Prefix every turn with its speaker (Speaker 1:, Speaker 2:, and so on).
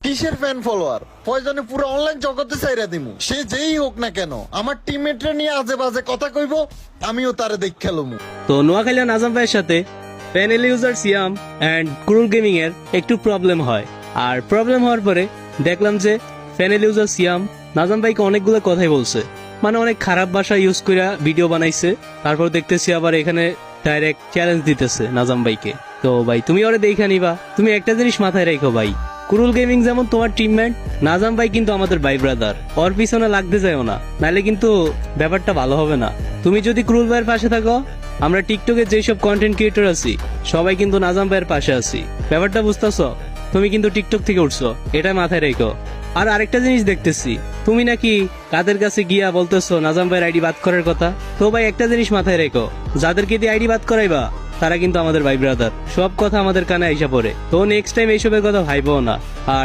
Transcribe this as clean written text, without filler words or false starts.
Speaker 1: কিসের fan follower? প্রয়োজনে পুরো অনলাইন জগতে চাইরা দিমু। সে যেই হোক না কেন, আমার টিমমেটরে নিয়ে আজে বাজে কথা কইব, আমিও তারে দেখ খেলমু।
Speaker 2: তো নোয়াখালীর নাজাম ভাইয়ের সাথে panel user Siam and ক্রুল gaming এর একটু প্রবলেম হয়। আর প্রবলেম হওয়ার পরে দেখলাম যে প্যানেল ইউজার সিয়াম নাজাম ভাইকে অনেকগুলো কথাই বলছে, মানে অনেক খারাপ ভাষা ইউজ করে ভিডিও বানাইছে। তারপর দেখতেছি আবার এখানে ডাইরেক্ট চ্যালেঞ্জ দিতেছে নাজাম ভাইকে। তো ভাই তুমি ওরে দেখে নিবা। তুমি একটা জিনিস মাথায় রাখো ভাই, কুরুল গেমিং যেমন তোমার টিমমেট, নাজাম ভাই কিন্তু আমাদের ভাই ব্রাদার। ওর পিছনে লাগতে যাও না, নাহলে কিন্তু ব্যাপারটা ভালো হবে না। তুমি যদি কুরুল ভাইয়ের পাশে থাকো, আমরা টিকটকে যেসব কন্টেন্ট ক্রিয়েটর আছি সবাই কিন্তু নাজাম ভাইয়ের পাশে আছি। ব্যাপারটা বুঝতেছো? তুমি কিন্তু টিকটক থেকে উঠছো, এটা মাথায় রেখো। আর আরেকটা জিনিস দেখতেছি, তুমি নাকি কাদের কাছে গিয়া বলতেছো নাজাম ভাইয়ের আইডি বাদ করার কথা। তো ভাই একটা জিনিস মাথায় রেখো, যাদেরকে দিয়ে আইডি বাদ করাইবা তারা কিন্তু আমাদের ভাই ব্রাদার। সব কথা আমাদের কানে আইসা পড়ে। তো নেক্সট টাইম এইসবের কথা ভাইবো না। আর